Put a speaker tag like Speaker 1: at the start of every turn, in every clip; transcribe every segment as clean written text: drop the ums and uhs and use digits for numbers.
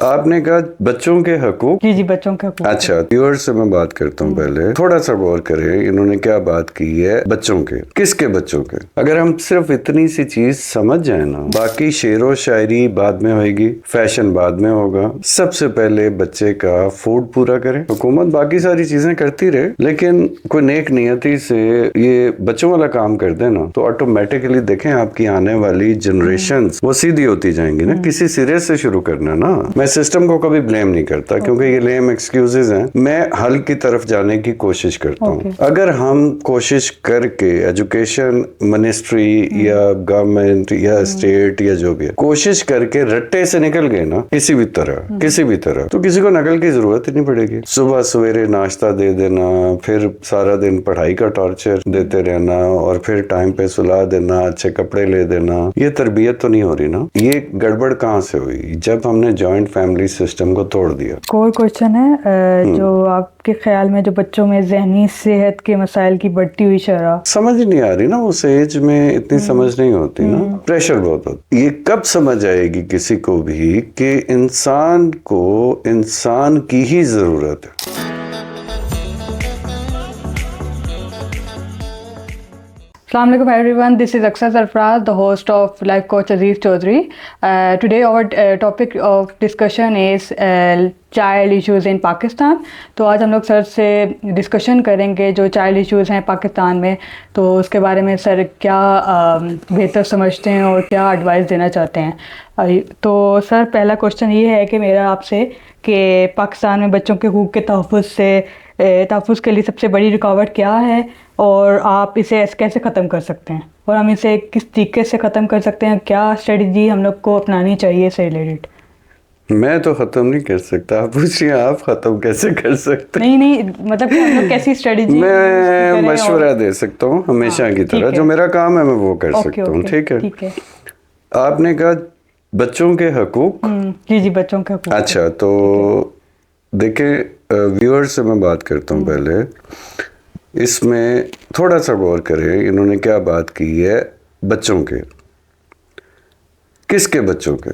Speaker 1: आपने कहा बच्चों के हकूक।
Speaker 2: जी बच्चों के हकूक।
Speaker 1: अच्छा, व्यूअर्स से मैं बात करता हूँ। पहले थोड़ा सा गौर करें, इन्होंने क्या बात की है बच्चों के। किसके बच्चों के? अगर हम सिर्फ इतनी सी चीज समझ जाए ना, बाकी शेरो शायरी बाद में होगी, फैशन बाद में होगा। सबसे पहले बच्चे का फूड पूरा करें। हुकूमत बाकी सारी चीजें करती रहे, लेकिन कोई नेक नियति से ये बच्चों वाला काम कर दे ना, तो ऑटोमेटिकली देखें आपकी आने वाली जनरेशन वो सीधी होती जाएंगी ना। किसी सिरे से शुरू करना ना। मैं सिस्टम को कभी ब्लेम नहीं करता, क्योंकि ये लेम एक्सक्यूजेज हैं। मैं हल की तरफ जाने की कोशिश करता हूँ। अगर हम कोशिश करके एजुकेशन मिनिस्ट्री या गवर्नमेंट या स्टेट या जो भी है, कोशिश करके रट्टे से निकल गए ना, किसी भी तरह तो किसी को नकल की जरूरत ही नहीं पड़ेगी। सुबह सवेरे नाश्ता दे देना, फिर सारा दिन पढ़ाई का टॉर्चर देते रहना, और फिर टाइम पे सुला देना, अच्छे कपड़े ले देना, ये तरबियत तो नहीं हो रही ना। ये गड़बड़ कहाँ से हुई? जब हमने जॉइंट फैमिली सिस्टम को तोड़ दिया।
Speaker 2: कोई क्वेश्चन है जो आपके ख्याल में जो बच्चों में जहनी सेहत के मसाइल की बढ़ती हुई शरह
Speaker 1: समझ नहीं आ रही ना, उस एज में इतनी समझ नहीं होती ना, प्रेशर बहुत होता। ये कब समझ आएगी किसी को भी कि इंसान को इंसान की ही जरूरत है।
Speaker 2: Assalamu alaikum everyone, this is Aksar Sarfraz, the host of Life Coach Aziz Chaudhary. Today our topic of discussion is child issues इन पाकिस्तान। तो आज हम लोग सर से डिस्कशन करेंगे जो चाइल्ड इश्यूज़ हैं पाकिस्तान में, तो उसके बारे में सर क्या बेहतर समझते हैं और क्या एडवाइस देना चाहते हैं। तो सर पहला क्वेश्चन ये है कि मेरा आपसे कि पाकिस्तान में बच्चों के हकूक़ के तहफ़्फ़ुज़ के लिए सबसे बड़ी रुकावट क्या है, और आप इसे कैसे ख़त्म कर सकते हैं, और हम इसे किस तरीके से ख़त्म कर सकते हैं, क्या स्ट्रेटजी हम लोग को अपनानी चाहिए इससे रिलेटेड?
Speaker 1: मैं तो खत्म नहीं कर सकता, आप पूछिए आप खत्म कैसे कर सकते?
Speaker 2: नहीं मतलब कि हम लोग कैसी स्ट्रेटजी
Speaker 1: मैं मशवरा दे सकता हूँ हमेशा की तरह, जो मेरा काम है मैं वो कर सकता हूँ। ठीक है। आपने कहा बच्चों के हकूक।
Speaker 2: जी बच्चों के हकूक।
Speaker 1: अच्छा, तो देखिए व्यूअर्स से मैं बात करता हूँ। पहले इसमें थोड़ा सा गौर करें, इन्होंने क्या बात की है बच्चों के। किसके बच्चों के?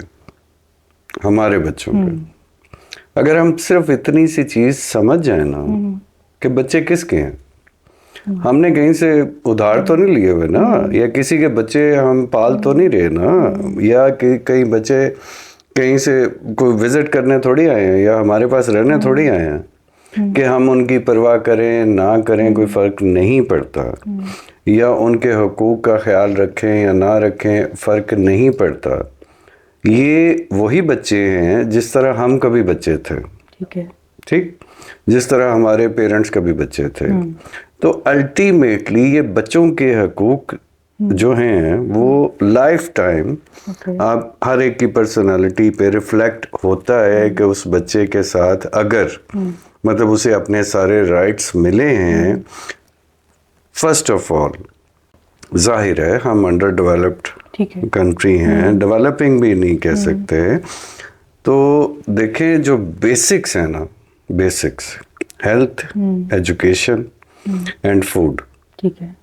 Speaker 1: हमारे बच्चों के। अगर हम सिर्फ इतनी सी चीज समझ जाए ना कि बच्चे किसके हैं, हमने कहीं से उधार तो नहीं लिए हुए ना, या किसी के बच्चे हम पाल तो नहीं रहे ना, या कई बच्चे कहीं से कोई विजिट करने थोड़ी आए हैं, या हमारे पास रहने थोड़ी आए हैं कि हम उनकी परवाह करें ना करें कोई फर्क नहीं पड़ता, या उनके हकूक का ख्याल रखें या ना रखें फर्क नहीं पड़ता। ये वही बच्चे हैं जिस तरह हम कभी बच्चे थे। ठीक, जिस तरह हमारे पेरेंट्स कभी बच्चे थे। तो अल्टीमेटली ये बच्चों के हकूक जो हैं वो लाइफ टाइम आप हर एक की पर्सनालिटी पे रिफ्लेक्ट होता है कि उस बच्चे के साथ अगर मतलब उसे अपने सारे राइट्स मिले हैं। फर्स्ट ऑफ ऑल जाहिर है हम अंडर डेवलप्ड कंट्री हैं, डेवलपिंग भी नहीं कह सकते। तो देखें जो बेसिक्स हैं ना, basics health, education and food, ठीक है,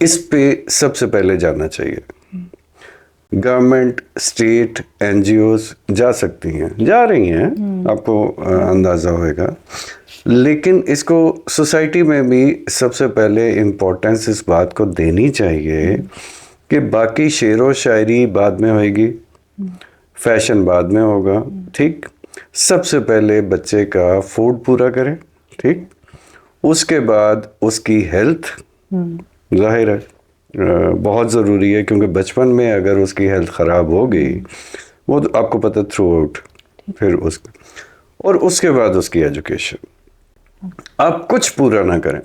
Speaker 1: इस पे सबसे पहले जाना चाहिए। गवर्नमेंट, स्टेट, एनजीओज जा सकती हैं, जा रही हैं, आपको अंदाज़ा होगा, लेकिन इसको सोसाइटी में भी सबसे पहले इम्पोर्टेंस इस बात को देनी चाहिए कि बाकी शेरो शायरी बाद में होगी, फैशन बाद में होगा। ठीक, सबसे पहले बच्चे का फूड पूरा करें। ठीक, उसके बाद उसकी हेल्थ जाहिर है बहुत ज़रूरी है, क्योंकि बचपन में अगर उसकी हेल्थ ख़राब हो गई वो तो आपको पता थ्रू आउट, फिर और उसके बाद उसकी एजुकेशन। आप कुछ पूरा ना करें,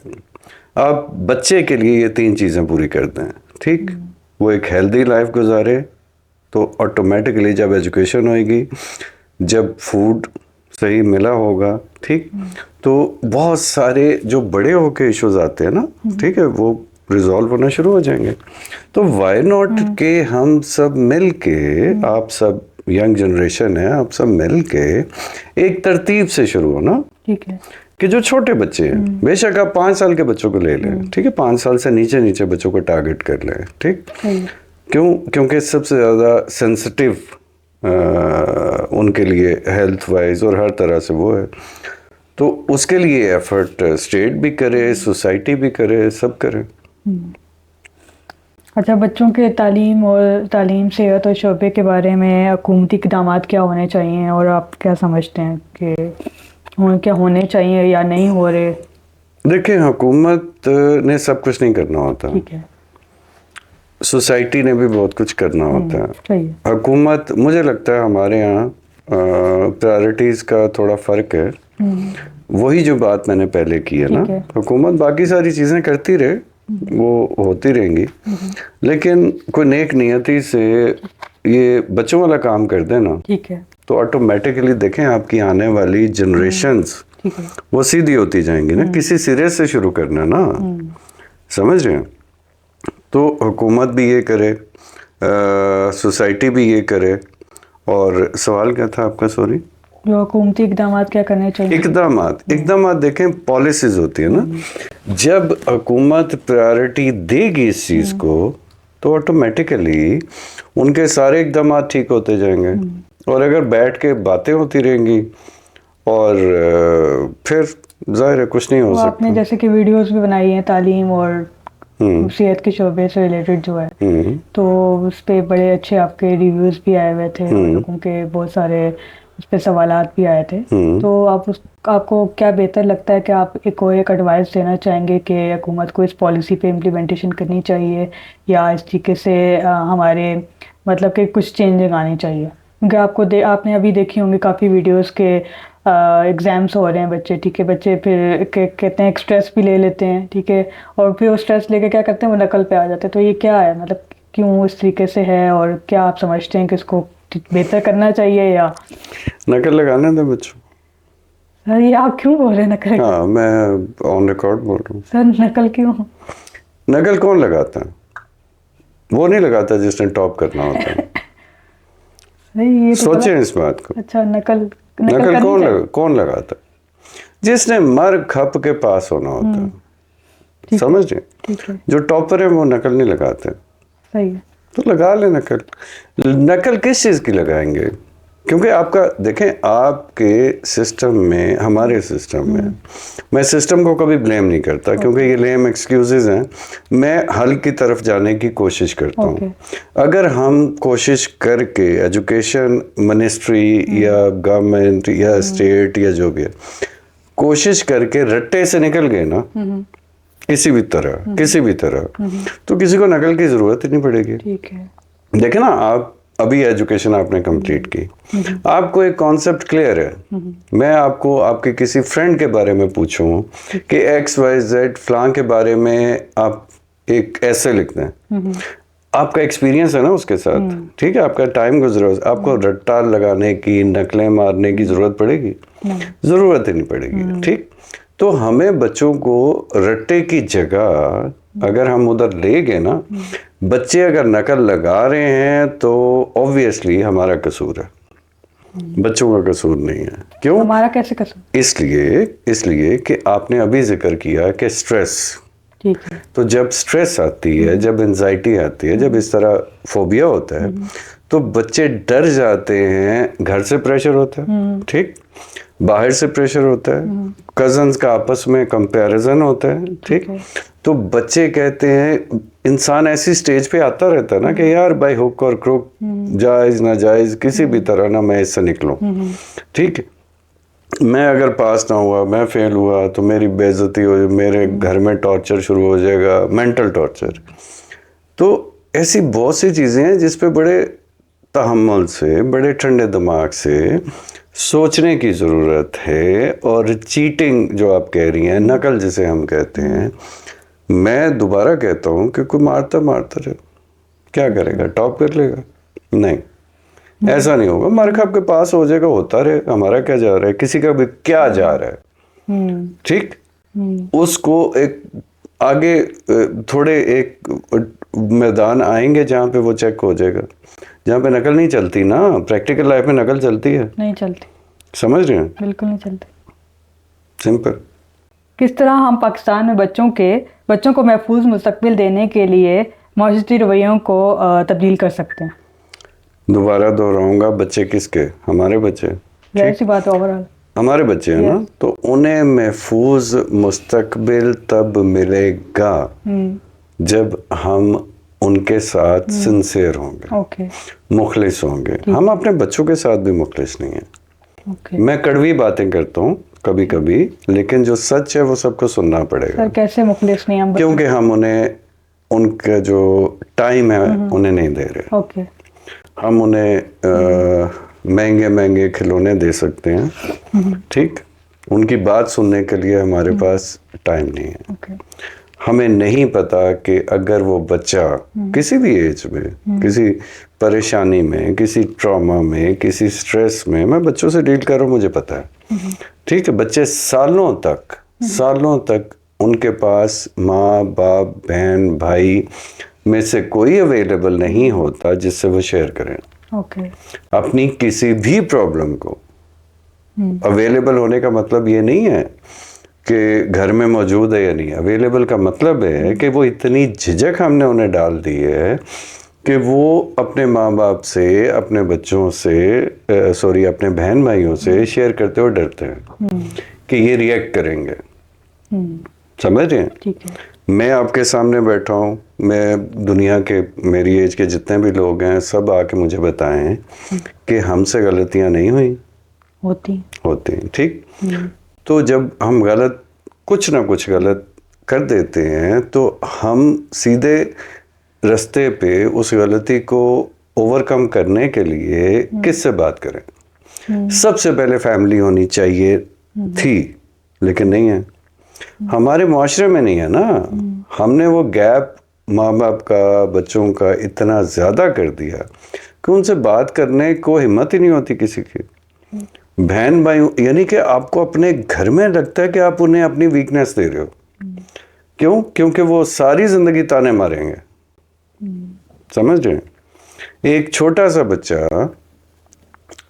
Speaker 1: आप बच्चे के लिए ये 3 चीज़ें पूरी कर दें। ठीक, वो एक हेल्दी लाइफ गुजारे, तो ऑटोमेटिकली जब एजुकेशन होएगी, जब फूड सही मिला होगा, ठीक, तो बहुत सारे जो बड़े होके इश्यूज आते हैं ना, ठीक है, वो रिजॉल्व होना शुरू हो जाएंगे। तो वाई नॉट के हम सब मिल के, आप सब यंग जनरेशन है, आप सब मिल के एक तरतीब से शुरू हो ना, ठीक है, कि जो छोटे बच्चे हैं, बेशक आप 5 साल के बच्चों को ले लें, ठीक है, 5 साल से नीचे बच्चों को टारगेट कर लें। ठीक, क्योंकि सबसे ज़्यादा सेंसिटिव उनके लिए हेल्थ वाइज और हर तरह से वो है, तो उसके लिए एफर्ट स्टेट भी करे, सोसाइटी भी करे, सब करे।
Speaker 2: अच्छा, बच्चों के तालीम सेहत और शोबे के बारे में हुकूमती इक़दाम क्या होने चाहिए और आप क्या समझते हैं कि क्या होने चाहिए या नहीं हो रहे?
Speaker 1: देखिए, हुकूमत ने सब कुछ नहीं करना होता,
Speaker 2: ठीक है,
Speaker 1: सोसाइटी ने भी बहुत कुछ करना होता है।
Speaker 2: सही है।
Speaker 1: हुकूमत, मुझे लगता है हमारे यहाँ प्रायोरिटीज़ का थोड़ा फ़र्क है। वही जो बात मैंने पहले की है ना, हुकूमत बाकी सारी चीज़ें करती रहे, वो होती रहेंगी, लेकिन कोई नेक नियति से ये बच्चों वाला काम कर दे ना,
Speaker 2: ठीक है,
Speaker 1: तो ऑटोमेटिकली देखें आपकी आने वाली जनरेशन्स वो सीधी होती जाएंगी ना। किसी सिरे से शुरू करना ना, समझ रहे हैं? तो हुकूमत भी ये करे, सोसाइटी भी ये करे। और सवाल क्या था आपका, सॉरी?
Speaker 2: जो हुकूमती इक़दाम क्या करने चाहिए?
Speaker 1: इक़दाम देखें, पॉलिसीज होती है ना। जब हुकूमत प्रायोरिटी देगी इस चीज़ को, तो ऑटोमेटिकली उनके सारे इक़दाम ठीक होते जाएंगे। और अगर बैठ के बातें होती रहेंगी और फिर जाहिर है कुछ नहीं हो सकता।
Speaker 2: आपने जैसे कि वीडियोस भी बनाई हैं तालीम और सेहत के शोबे से रिलेटेड जो है, तो उस पर बड़े अच्छे आपके रिव्यूज़ भी आए हुए थे, लोगों के बहुत सारे उस पर सवालात भी आए थे। तो आपको क्या बेहतर लगता है कि आप एक एडवाइस देना चाहेंगे कि हुकूमत को इस पॉलिसी पे इम्प्लीमेंटेशन करनी चाहिए या इस तरीके से हमारे मतलब कि कुछ चेंजिंग आनी चाहिए? क्योंकि आपने अभी देखी होंगी काफ़ी वीडियोस के एग्ज़ाम्स हो रहे हैं बच्चे, ठीक है, बच्चे फिर कहते हैं स्ट्रेस भी ले लेते हैं, ठीक है, और फिर वो स्ट्रेस लेके क्या करते हैं, वो नकल पे आ जाते हैं। तो ये क्या है, मतलब क्यों इस तरीके से है और क्या आप समझते हैं कि इसको बेहतर करना चाहिए या
Speaker 1: नकल लगाने दें बच्चों?
Speaker 2: सर ये आप क्यों बोल रहे हैं नकल?
Speaker 1: हाँ, मैं ऑन रिकॉर्ड बोल रहा हूँ।
Speaker 2: सर नकल क्यों?
Speaker 1: नकल कौन लगाता है? वो नहीं लगाता जिसने टॉप करना होता है।
Speaker 2: ये तो
Speaker 1: सोचें इस बात को।
Speaker 2: अच्छा, नकल
Speaker 1: कौन लगाता है? जिसने मर खप के पास होना होता है, समझ रहे?
Speaker 2: ठीक है,
Speaker 1: जो टॉपर है वो नकल नहीं लगाते।
Speaker 2: सही है,
Speaker 1: तो लगा ले नकल। नकल किस चीज़ की लगाएंगे? क्योंकि आपका देखें, आपके सिस्टम में, हमारे सिस्टम में, मैं सिस्टम को कभी ब्लेम नहीं करता क्योंकि ये लेम एक्सक्यूजेज हैं। मैं हल की तरफ जाने की कोशिश करता हूँ। अगर हम कोशिश करके एजुकेशन मिनिस्ट्री या गवर्नमेंट या स्टेट या जो भी है, कोशिश करके रट्टे से निकल गए ना किसी भी तरह, तो किसी को नकल की ज़रूरत ही नहीं पड़ेगी।
Speaker 2: ठीक है।
Speaker 1: देखें ना, आप अभी एजुकेशन आपने कंप्लीट की, आपको एक कॉन्सेप्ट क्लियर है। मैं आपको आपके किसी फ्रेंड के बारे में पूछूं कि XYZ फलां के बारे में आप एक ऐसे लिखते हैं, आपका एक्सपीरियंस है ना उसके साथ, ठीक है, आपका टाइम गुजरा, आपको रट्टा लगाने की, नकलें मारने की ज़रूरत पड़ेगी? ज़रूरत ही नहीं पड़ेगी। ठीक, तो हमें बच्चों को रट्टे की जगह अगर हम उधर ले गए ना, बच्चे अगर नकल लगा रहे हैं तो ऑब्वियसली हमारा कसूर है, बच्चों का कसूर नहीं है। क्यों?
Speaker 2: हमारा कैसे कसूर?
Speaker 1: इसलिए कि आपने अभी जिक्र किया कि स्ट्रेस,
Speaker 2: ठीक है,
Speaker 1: तो जब स्ट्रेस आती है, जब एंजाइटी आती है, जब इस तरह फोबिया होता है, तो बच्चे डर जाते हैं। घर से प्रेशर होता है, ठीक, बाहर से प्रेशर होता है, कजन्स का आपस में कंपैरिजन होता है, ठीक, तो बच्चे कहते हैं, इंसान ऐसी स्टेज पे आता रहता है ना कि यार बाय हुक और क्रुक, जायज ना जायज, किसी भी तरह ना मैं इससे निकलूं, ठीक, मैं अगर पास ना हुआ, मैं फेल हुआ तो मेरी बेइज्जती हो, मेरे घर में टॉर्चर शुरू हो जाएगा, मेंटल टॉर्चर। तो ऐसी बहुत सी चीज़ें हैं जिस पे बड़े तहम्मुल से, बड़े ठंडे दिमाग से सोचने की ज़रूरत है। और चीटिंग जो आप कह रही हैं, नकल जिसे हम कहते हैं, मैं दोबारा कहता हूँ कि कोई मारता रहे, क्या करेगा? टॉप कर लेगा? नहीं, ऐसा नहीं होगा। मार्क आपके पास हो जाएगा, होता रहे, हमारा क्या जा रहा है, किसी का भी क्या जा रहा है, ठीक, उसको एक आगे थोड़े एक मैदान आएंगे जहाँ पे वो चेक हो जाएगा, जहाँ पे नकल नहीं चलती ना। प्रैक्टिकल लाइफ में नकल चलती है? नहीं चलती। समझ रहे हैं? बिल्कुल नहीं चलती। सिंपल।
Speaker 2: किस तरह हम पाकिस्तान में बच्चों को महफूज मुस्तकबिल देने के लिए माशरती रवैयों को तब्दील कर सकते हैं?
Speaker 1: दोबारा दोहराऊंगा, बच्चे किसके? हमारे बच्चे।
Speaker 2: जाहिर सी बात है, ओवरऑल
Speaker 1: हमारे बच्चे हैं ना, तो उन्हें महफूज मुस्तकबिल तब मिलेगा जब हम उनके साथ सिंसियर होंगे,
Speaker 2: ओके
Speaker 1: मुखलिस होंगे। हम अपने बच्चों के साथ भी मुखलिस नहीं है।
Speaker 2: ओके।
Speaker 1: मैं कड़वी बातें करता हूँ कभी कभी, लेकिन जो सच है वो सबको सुनना पड़ेगा।
Speaker 2: सर कैसे मुखलिस नहीं हम?
Speaker 1: क्योंकि हम उन्हें उनका जो टाइम है उन्हें नहीं दे रहे।
Speaker 2: ओके।
Speaker 1: हम उन्हें महंगे महंगे खिलौने दे सकते हैं, ठीक, उनकी बात सुनने के लिए हमारे पास टाइम नहीं है।
Speaker 2: ओके।
Speaker 1: हमें नहीं पता कि अगर वो बच्चा किसी भी एज में, किसी परेशानी में, किसी ट्रॉमा में, किसी स्ट्रेस में, मैं बच्चों से डील कर रहा हूँ, मुझे पता है, ठीक है, बच्चे सालों तक उनके पास माँ बाप बहन भाई में से कोई अवेलेबल नहीं होता जिससे वो शेयर करें
Speaker 2: ओके।
Speaker 1: अपनी किसी भी प्रॉब्लम को। अवेलेबल होने का मतलब ये नहीं है कि घर में मौजूद है या नहीं। अवेलेबल का मतलब है कि वो इतनी झिझक हमने उन्हें डाल दी है कि वो अपने माँ बाप से, अपने बच्चों से, सॉरी अपने बहन भाइयों से शेयर करते हुए डरते हैं कि ये रिएक्ट करेंगे। समझ रहे हैं?
Speaker 2: ठीक है।
Speaker 1: मैं आपके सामने बैठा हूँ, मैं दुनिया के, मेरी एज के जितने भी लोग हैं, सब आके मुझे बताएं कि हमसे गलतियां नहीं हुई, होती, ठीक। तो जब हम कुछ ना कुछ गलत कर देते हैं तो हम सीधे रास्ते पे उस गलती को ओवरकम करने के लिए किससे बात करें? सबसे पहले फैमिली होनी चाहिए थी, लेकिन नहीं है, हमारे मुआशरे में नहीं है ना। हमने वो गैप माँ बाप का, बच्चों का इतना ज़्यादा कर दिया कि उनसे बात करने को हिम्मत ही नहीं होती किसी की। बहन भाई, यानी कि आपको अपने घर में लगता है कि आप उन्हें अपनी वीकनेस दे रहे हो। क्यों? क्योंकि वो सारी ज़िंदगी ताने मारेंगे। समझ रहे हैं? एक छोटा सा बच्चा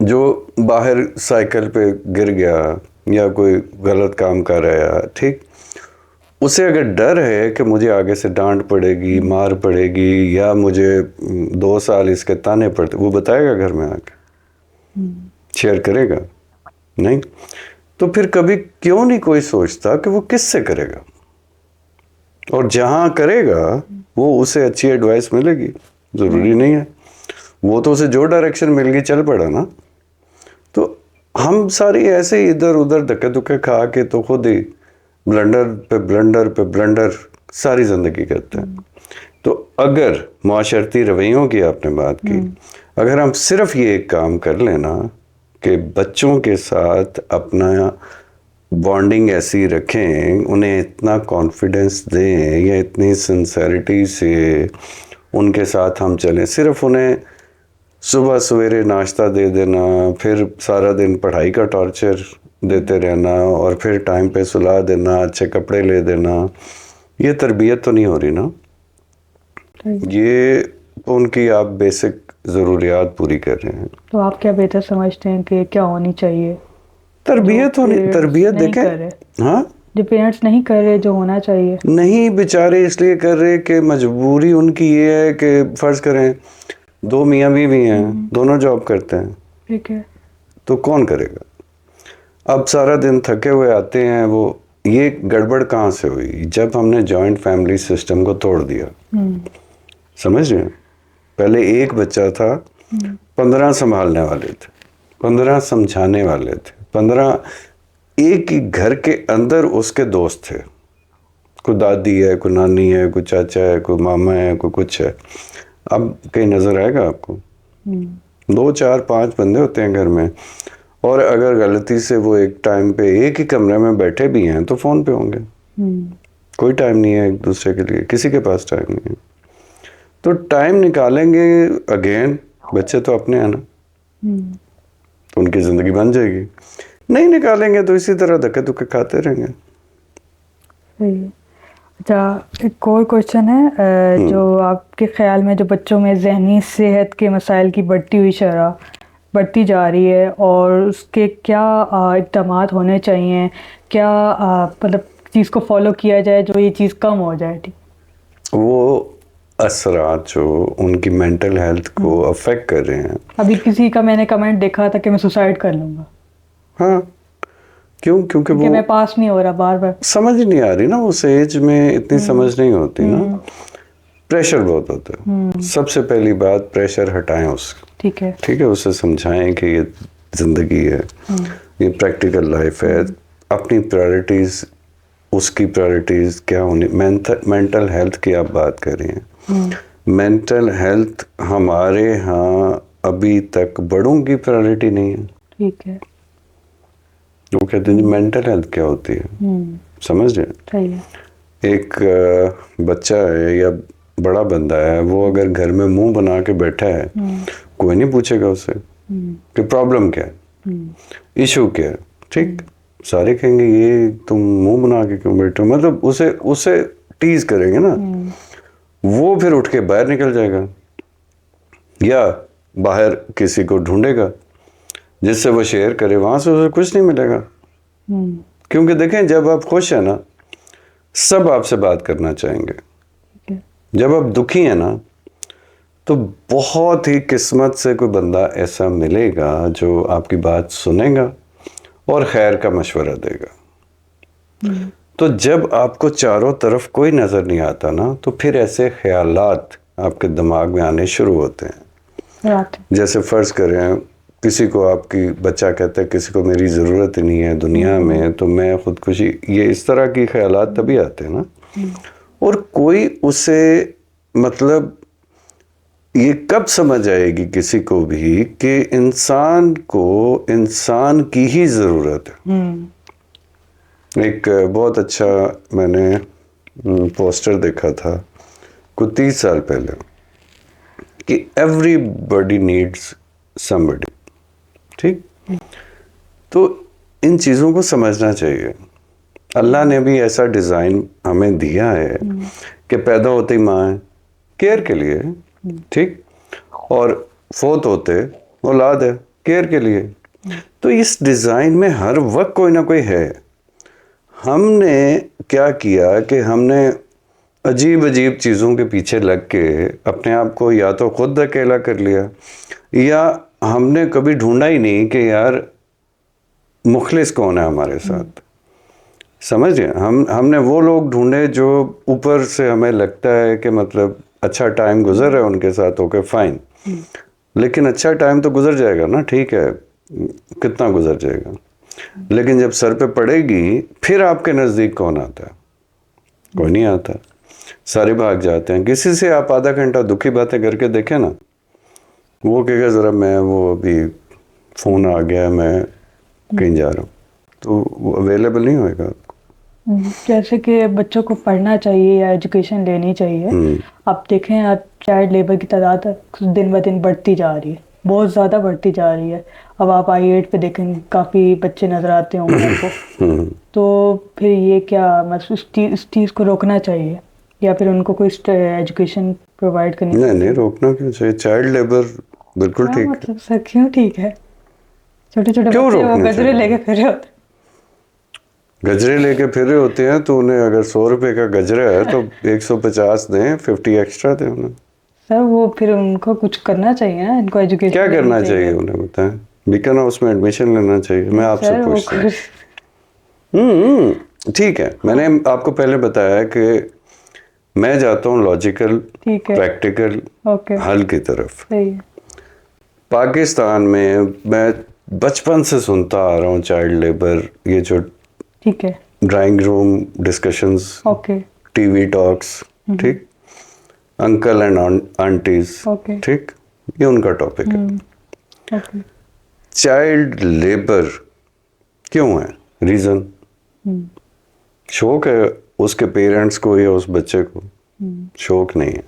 Speaker 1: जो बाहर साइकिल पे गिर गया या कोई गलत काम कर रहा है, ठीक, उसे अगर डर है कि मुझे आगे से डांट पड़ेगी, मार पड़ेगी, या मुझे 2 साल इसके ताने पड़ते, वो बताएगा घर में आके? शेयर करेगा? नहीं। तो फिर कभी क्यों नहीं कोई सोचता कि वो किससे करेगा, और जहां करेगा वो उसे अच्छी एडवाइस मिलेगी? जरूरी नहीं है, वो तो उसे जो डायरेक्शन मिल गई चल पड़ा ना। तो हम सारी ऐसे ही इधर उधर धक्के धुक्के खा के तो खुद ही ब्लंडर पे ब्लंडर पे ब्लंडर सारी जिंदगी करते हैं। तो अगर माशरती रवैयों की आपने बात की, अगर हम सिर्फ ये एक काम कर लेना कि बच्चों के साथ अपना बॉन्डिंग ऐसी रखें, उन्हें इतना कॉन्फिडेंस दें या इतनी सिंसेरिटी से उनके साथ हम चलें, सिर्फ उन्हें सुबह सवेरे नाश्ता दे देना, फिर सारा दिन पढ़ाई का टॉर्चर देते रहना, और फिर टाइम पे सुला देना, अच्छे कपड़े ले देना, ये तरबियत तो नहीं हो रही ना। ये तो उनकी आप बेसिक ज़रूरियात पूरी कर रहे हैं।
Speaker 2: तो आप क्या बेहतर समझते हैं कि क्या होनी चाहिए?
Speaker 1: तरबियत होनी, तरबियत देखें, हाँ,
Speaker 2: जो पेरेंट्स नहीं कर रहे जो होना चाहिए,
Speaker 1: नहीं बेचारे इसलिए कर रहे कि मजबूरी उनकी ये है कि फ़र्ज़ करें 2 मियाँ बीवी हैं, दोनों जॉब करते हैं,
Speaker 2: ठीक है,
Speaker 1: तो कौन करेगा? अब सारा दिन थके हुए आते हैं, वो ये गड़बड़ कहाँ से हुई? जब हमने जॉइंट फैमिली सिस्टम को तोड़ दिया। समझ रहे हैं? पहले एक बच्चा था, 15 संभालने वाले थे, 15 समझाने वाले थे, 15 एक ही घर के अंदर उसके दोस्त थे, कोई दादी है, कोई नानी है, कोई चाचा है, कोई मामा है, कोई कुछ है। अब कहीं नजर आएगा आपको? 2 4 5 बंदे होते हैं घर में, और अगर गलती से वो एक टाइम पे एक ही कमरे में बैठे भी हैं तो फोन पे होंगे। कोई टाइम नहीं है एक दूसरे के लिए, किसी के पास टाइम नहीं है। तो टाइम निकालेंगे, अगेन बच्चे तो अपने हैं ना, तो उनकी जिंदगी बन जाएगी। नहीं निकालेंगे तो इसी तरह धक्के धुक्के खाते रहेंगे।
Speaker 2: अच्छा, एक और क्वेश्चन है, जो आपके ख्याल में जो बच्चों में जहनी सेहत के मसाइल की बढ़ती हुई शरह बढ़ती जा रही है, और उसके क्या इक़दामात होने चाहिए, क्या मतलब चीज़ को फॉलो किया जाए जो ये चीज़ कम हो जाए? ठीक,
Speaker 1: वो असरात जो उनकी मेंटल हेल्थ को अफेक्ट कर रहे हैं।
Speaker 2: अभी किसी का मैंने कमेंट देखा था कि मैं सुसाइड कर लूंगा।
Speaker 1: हाँ, क्यों? क्योंकि वो
Speaker 2: मैं पास नहीं हो रहा, बार बार
Speaker 1: समझ नहीं आ रही ना, उस एज में इतनी समझ नहीं होती ना, प्रेशर बहुत होता है। सबसे पहली बात, प्रेशर हटाएं उससे।
Speaker 2: ठीक है।
Speaker 1: ठीक है, उसे समझाएं कि ये जिंदगी है, ये प्रैक्टिकल लाइफ है, अपनी प्रायोरिटीज, उसकी प्रायोरिटीज क्या होनी। मेंटल हेल्थ की आप बात कर रही हैं, मेंटल हेल्थ हमारे यहाँ अभी तक बड़ों की प्रायोरिटी नहीं है।
Speaker 2: ठीक है।
Speaker 1: वो कहते हैं मेंटल हेल्थ क्या होती है, समझ रहे हैं?
Speaker 2: सही है।
Speaker 1: एक बच्चा है या बड़ा बंदा है, वो अगर घर में मुंह बना के बैठा है, कोई नहीं पूछेगा उससे कि प्रॉब्लम क्या है, इशू क्या है। ठीक, सारे कहेंगे ये तुम मुंह बना के क्यों बैठे हो, मतलब उसे टीज करेंगे ना। वो फिर उठ के बाहर निकल जाएगा या बाहर किसी को ढूंढेगा जिससे वो शेयर करे, वहां से उसे कुछ नहीं मिलेगा। क्योंकि देखें, जब आप खुश हैं ना, सब आपसे बात करना चाहेंगे। जब आप दुखी हैं ना, तो बहुत ही किस्मत से कोई बंदा ऐसा मिलेगा जो आपकी बात सुनेगा और खैर का मशवरा देगा। तो जब आपको चारों तरफ कोई नजर नहीं आता ना, तो फिर ऐसे ख्यालात आपके दिमाग में आने शुरू होते हैं। जैसे फर्ज करें, किसी को आपकी बच्चा कहता है किसी को मेरी ज़रूरत ही नहीं है दुनिया में, तो मैं खुदकुशी, ये इस तरह की ख्यालात तभी आते हैं ना। और कोई उसे, मतलब ये कब समझ आएगी किसी को भी कि इंसान को इंसान की ही ज़रूरत है। एक बहुत अच्छा मैंने पोस्टर देखा था कुछ 30 साल पहले कि एवरीबॉडी नीड्स समबडी। ठीक, तो इन चीज़ों को समझना चाहिए। अल्लाह ने भी ऐसा डिज़ाइन हमें दिया है कि पैदा होते ही माँ है केयर के लिए, ठीक, और फोत होते औलाद है केयर के लिए। तो इस डिज़ाइन में हर वक्त कोई ना कोई है। हमने क्या किया कि हमने अजीब अजीब चीज़ों के पीछे लग के अपने आप को या तो खुद अकेला कर लिया, या हमने कभी ढूंढा ही नहीं कि यार मुखलिस कौन है हमारे साथ। समझिए, हमने वो लोग ढूंढे जो ऊपर से हमें लगता है कि मतलब अच्छा टाइम गुजर रहा है उनके साथ, ओके फाइन, लेकिन अच्छा टाइम तो गुजर जाएगा ना, ठीक है, कितना गुजर जाएगा, लेकिन जब सर पे पड़ेगी फिर आपके नज़दीक कौन आता है? कोई नहीं आता, सारे भाग जाते हैं। किसी से आप आधा घंटा दुखी बातें करके देखें ना, वो कहेगा ज़रा मैं वो अभी फ़ोन आ गया, मैं कहीं जा रहा हूँ, तो वो अवेलेबल नहीं होएगा आपको।
Speaker 2: जैसे कि बच्चों को पढ़ना चाहिए या एजुकेशन लेनी चाहिए, आप देखें आज चाइल्ड लेबर की तादाद दिन ब दिन बढ़ती जा रही है, बहुत ज़्यादा बढ़ती जा रही है। अब आप I8 पे देखें काफ़ी बच्चे नज़र आते होंगे आपको। तो फिर ये क्या, मतलब इस चीज़ को रोकना चाहिए या फिर उनको कोई एजुकेशन प्रोवाइड करनी चाहिए?
Speaker 1: नहीं, रोकना क्यों चाहिए? चाइल्ड लेबर बिल्कुल ठीक है।
Speaker 2: मतलब सर क्यों ठीक है? छोटे छोटे
Speaker 1: क्यों
Speaker 2: बच्चे वो
Speaker 1: रोकना
Speaker 2: गजरे
Speaker 1: चाहिए?
Speaker 2: लेके फिर रहे होते,
Speaker 1: गजरे लेके फिर रहे होते हैं, तो उन्हें अगर 100 रुपए का गजरा है तो 150 दें, 50 एक्स्ट्रा दें उन्हें।
Speaker 2: सर वो फिर उनको कुछ करना चाहिए ना, इनको एजुकेशन
Speaker 1: क्या करना चाहिए उन्हें बताएं? बीकन हाउस में एडमिशन लेना चाहिए। मैं आपसे पूछता हूँ। ठीक है, मैंने आपको पहले बताया कि मैं जाता हूँ लॉजिकल, प्रैक्टिकल हल की तरफ।
Speaker 2: सही है।
Speaker 1: पाकिस्तान में मैं बचपन से सुनता आ रहा हूँ चाइल्ड लेबर, ये जो
Speaker 2: ठीक है,
Speaker 1: drawing room discussions, TV talks, ठीक, अंकल एंड आंटीज, ठीक, ये उनका टॉपिक है। चाइल्ड लेबर क्यों है? रीजन शौक है उसके पेरेंट्स को या उस बच्चे को? शौक नहीं है,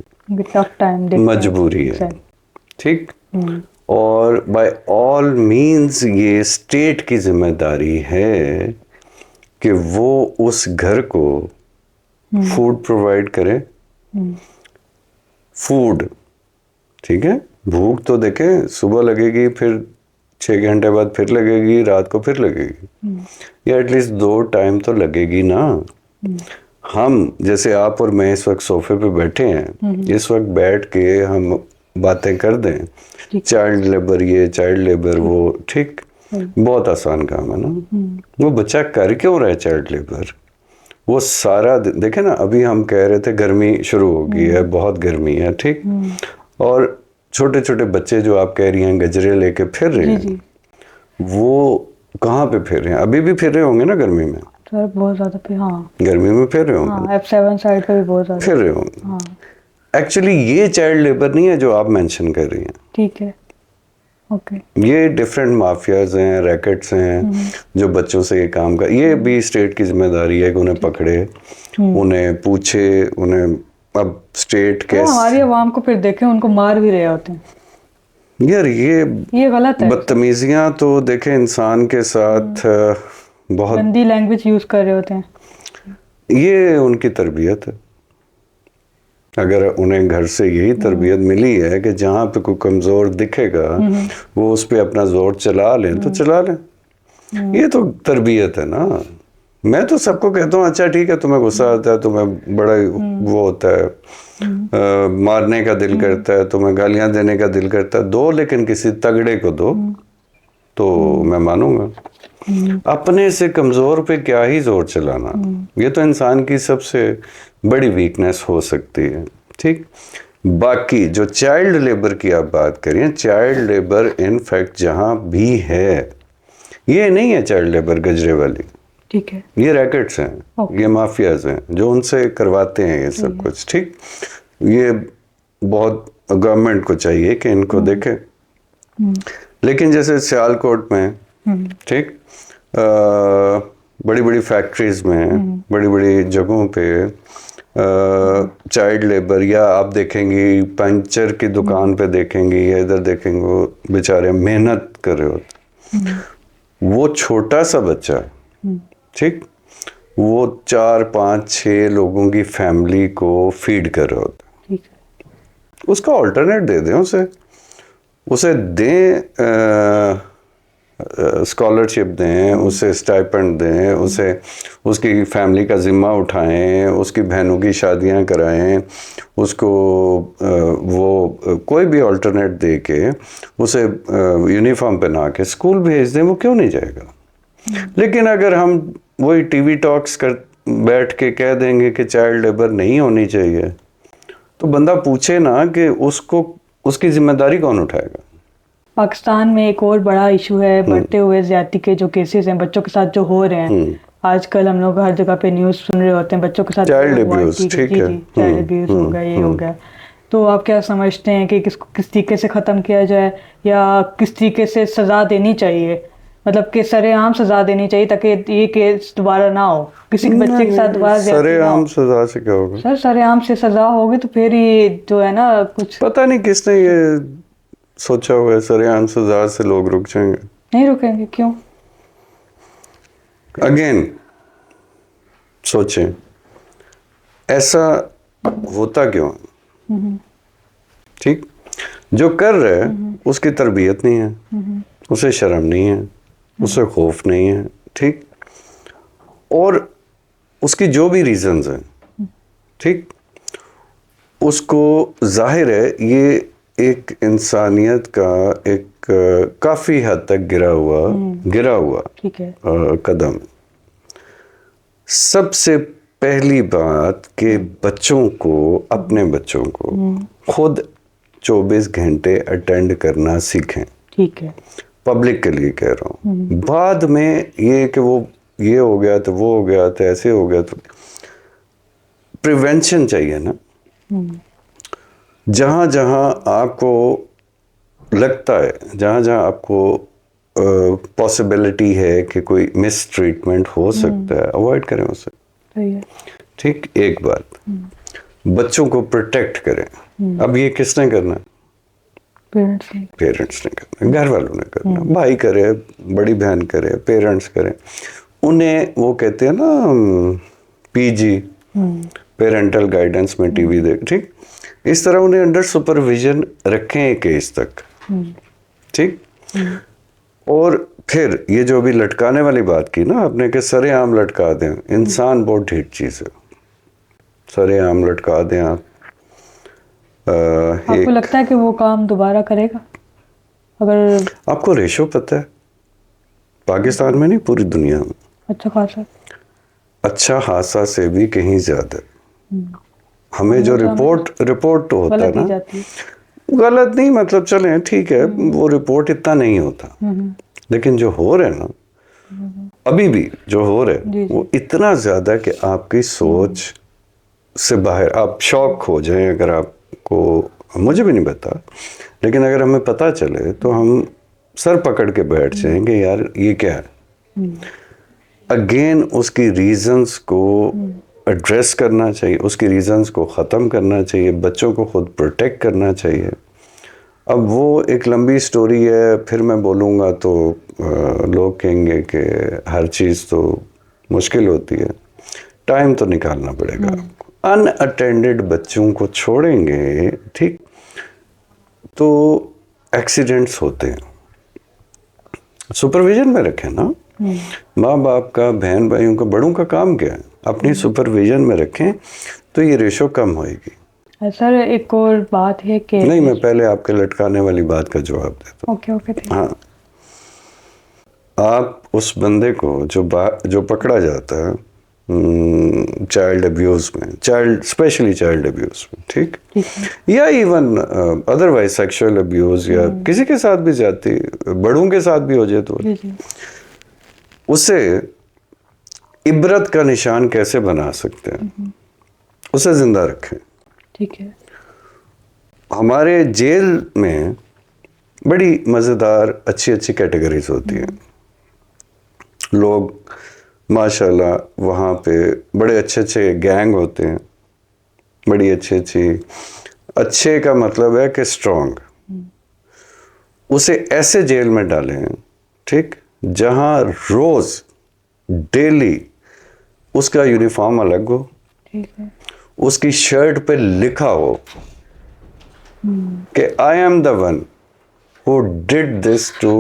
Speaker 2: टफ टाइम,
Speaker 1: मजबूरी है, ठीक। और बाय ऑल मीन्स ये स्टेट की जिम्मेदारी है कि वो उस घर को फूड प्रोवाइड करे। फूड, ठीक है, भूख तो देखें सुबह लगेगी, फिर 6 घंटे बाद फिर लगेगी, रात को फिर लगेगी, या एटलीस्ट 2 टाइम तो लगेगी ना। हम जैसे आप और मैं इस वक्त सोफे पे बैठे हैं, इस वक्त बैठ के हम बातें कर दें, चाइल्ड लेबर ये, चाइल्ड लेबर वो, ठीक, बहुत आसान काम है ना। वो बच्चा कर क्यों रहा है चाइल्ड लेबर? वो सारा देखे ना, अभी हम कह रहे थे गर्मी शुरू हो गई है, बहुत गर्मी है, ठीक, और छोटे छोटे बच्चे जो आप कह रही हैं गजरे लेके फिर रहे हैं, वो कहाँ पे फिर रहे हैं? अभी भी फिर रहे होंगे ना गर्मी में?
Speaker 2: सर बहुत ज़्यादा पे, हाँ
Speaker 1: गर्मी में फिर रहे होंगे,
Speaker 2: हाँ, F7 साइड पे भी बहुत ज़्यादा
Speaker 1: फिर रहे होंगे।
Speaker 2: हाँ
Speaker 1: एक्चुअली ये चाइल्ड लेबर नहीं है जो आप मेंशन कर रही हैं।
Speaker 2: ठीक है, ओके।
Speaker 1: ये डिफरेंट माफियाज हैं, रैकेट्स हैं जो बच्चों से ये काम कर, ये भी स्टेट की जिम्मेदारी है कि उन्हें पकड़े, उन्हें पूछे, उन्हें, अब स्टेट कैसे,
Speaker 2: हमारी आवाम को फिर देखें उनको मार भी रहे होते हैं
Speaker 1: यार
Speaker 2: ये गलत है।
Speaker 1: बदतमीजियां तो देखे इंसान के साथ बहुत
Speaker 2: गंदी लैंग्वेज यूज कर रहे होते हैं।
Speaker 1: ये उनकी तरबियत है। अगर उन्हें घर से यही तरबियत मिली है कि जहाँ पे कोई कमज़ोर दिखेगा वो उस पे अपना जोर चला लें तो चला लें, ये तो तरबियत है ना। मैं तो सबको कहता हूँ अच्छा ठीक है, तुम्हें गुस्सा आता है, तुम्हें बड़ा वो होता है, मारने का दिल करता है, तुम्हें गालियाँ देने का दिल करता है, दो, लेकिन किसी तगड़े को दो तो मैं मानूंगा। अपने से कमज़ोर पे क्या ही जोर चलाना, ये तो इंसान की सबसे बड़ी वीकनेस हो सकती है, ठीक। बाकी जो चाइल्ड लेबर की आप बात करिए, चाइल्ड लेबर इनफैक्ट जहाँ भी है, ये नहीं है चाइल्ड लेबर गजरे वाली,
Speaker 2: ठीक है,
Speaker 1: ये रैकेट्स हैं, ये माफियाज हैं जो उनसे करवाते हैं ये सब कुछ, ठीक। ये बहुत गवर्नमेंट को चाहिए कि इनको देखे। लेकिन जैसे सियालकोट में, ठीक, बड़ी बड़ी फैक्ट्रीज में, बड़ी बड़ी जगहों पे चाइल्ड लेबर, या आप देखेंगी पंचर की दुकान पे देखेंगी या इधर देखेंगे, वो बेचारे मेहनत कर रहे होते, वो छोटा सा बच्चा, ठीक, वो 4 5 6 लोगों की फैमिली को फीड कर रहा होता,
Speaker 2: ठीक है।
Speaker 1: उसका ऑल्टरनेट दे दें, उसे दें, स्कॉलरशिप दें, उसे स्टाइपेंड दें, उसे उसकी फैमिली का ज़िम्मा उठाएं, उसकी बहनों की शादियां कराएं, उसको वो कोई भी ऑल्टरनेट दे के उसे यूनिफॉर्म पहना के स्कूल भेज दें, वो क्यों नहीं जाएगा। लेकिन अगर हम वही टीवी टॉक्स कर बैठ के कह देंगे कि चाइल्ड लेबर नहीं होनी चाहिए, तो बंदा पूछे ना कि उसको उसकी जिम्मेदारी कौन उठाएगा।
Speaker 2: पाकिस्तान में एक और बड़ा इशू है बढ़ते हुए ज्यादती के जो केसेस हैं बच्चों के साथ जो हो रहे हैं आजकल, हम लोग हर जगह पे न्यूज़ सुन रहे होते हैं बच्चों के साथ
Speaker 1: चाइल्ड अब्यूज, ठीक है,
Speaker 2: चाइल्ड अब्यूज हो गया, ये हो गया। तो आप क्या समझते हैं कि किस तरीके से ख़त्म किया जाए या किस तरीके से सज़ा देनी चाहिए, मतलब कि सरेआम सज़ा देनी चाहिए ताकि ये केस दोबारा ना हो, किसी बच्चे के साथ दोबारा
Speaker 1: सरेआम सज़ा से क्या होगा
Speaker 2: सर? सरेआम से सज़ा होगी तो फिर ये जो है ना, कुछ
Speaker 1: पता नहीं किसने ये सोचा हुआ है सरेआम सज़ा से लोग रुक जाएंगे।
Speaker 2: नहीं रुकेंगे, क्यों?
Speaker 1: अगेन सोचें ऐसा होता क्यों, ठीक। जो कर रहे हैं उसकी तरबियत नहीं है, उसे शर्म नहीं है, उसे खौफ नहीं है, ठीक, और उसकी जो भी रीजंस हैं, ठीक, उसको जाहिर है ये एक इंसानियत का एक काफ़ी हद तक गिरा हुआ
Speaker 2: ठीक है
Speaker 1: कदम। सबसे पहली बात कि बच्चों को, अपने बच्चों को खुद 24 घंटे अटेंड करना सीखें, ठीक है, पब्लिक के लिए कह रहा हूँ। बाद में ये कि वो ये हो गया तो वो हो गया तो ऐसे हो गया, तो प्रिवेंशन चाहिए ना। जहाँ जहाँ आपको लगता है, जहाँ जहाँ आपको पॉसिबिलिटी है कि कोई मिस ट्रीटमेंट हो सकता है, अवॉइड करें उसे, ठीक। एक बात, बच्चों को प्रोटेक्ट करें। अब ये किसने करना है? पेरेंट्स ने करना, घर वालों ने करना, भाई करे, बड़ी बहन करे, पेरेंट्स करें। उन्हें वो कहते हैं ना पीजी, पेरेंटल गाइडेंस में टीवी देख, ठीक, इस तरह उन्हें अंडर सुपरविजन रखें एक एज तक, ठीक। और फिर ये जो भी लटकाने वाली बात की ना आपने कि सरेआम लटका दें, इंसान बहुत ढीठ चीज़ है, सरेआम लटका दें आप।
Speaker 2: आपको लगता है कि वो काम दोबारा करेगा अगर?
Speaker 1: आपको रेशो पता है पाकिस्तान में नहीं पूरी दुनिया में?
Speaker 2: अच्छा खासा।
Speaker 1: अच्छा हादसा से भी कहीं ज्यादा हमें जो रिपोर्ट तो होता है ना, गलत नहीं मतलब चलें ठीक है, वो रिपोर्ट इतना नहीं होता, लेकिन जो हो रहा है ना अभी भी जो हो रहा है वो इतना ज्यादा कि आपकी सोच से बाहर, आप शॉक हो जाएं अगर आपको, मुझे भी नहीं पता, लेकिन अगर हमें पता चले तो हम सर पकड़ के बैठ जाएंगे यार ये क्या है। अगेन उसकी रीजंस को एड्रेस करना चाहिए, उसकी रीजंस को ख़त्म करना चाहिए, बच्चों को खुद प्रोटेक्ट करना चाहिए। अब वो एक लंबी स्टोरी है, फिर मैं बोलूँगा तो लोग कहेंगे कि हर चीज़ तो मुश्किल होती है, टाइम तो निकालना पड़ेगा। अनअटेंडेड बच्चों को छोड़ेंगे ठीक तो एक्सीडेंट्स होते हैं, सुपरविजन में रखें ना। माँ बाप का, बहन भाइयों का, बड़ों का काम क्या है, अपनी सुपरविजन में रखें तो ये रेशो कम होएगी।
Speaker 2: सर एक और बात है कि
Speaker 1: नहीं, मैं पहले आपके लटकाने वाली बात का जवाब देता हूँ।
Speaker 2: ओके।
Speaker 1: हाँ, आप उस बंदे को जो पकड़ा जाता है चाइल्ड अब्यूज में, स्पेशली चाइल्ड अब्यूज में, ठीक या इवन अदरवाइज सेक्सुअल अब्यूज या किसी के साथ भी जाती, बड़ों के साथ भी हो जाए तो उसे इबरत का निशान कैसे बना सकते हैं, उसे जिंदा रखें।
Speaker 2: ठीक है।
Speaker 1: हमारे जेल में बड़ी मज़ेदार अच्छी कैटेगरीज होती हैं। लोग माशाल्लाह वहाँ पे बड़े अच्छे गैंग होते हैं, बड़ी अच्छे का मतलब है कि स्ट्रॉन्ग। उसे ऐसे जेल में डालें ठीक जहाँ रोज डेली उसका यूनिफॉर्म अलग हो,
Speaker 2: ठीक है,
Speaker 1: उसकी शर्ट पे लिखा हो कि I am the one who did this to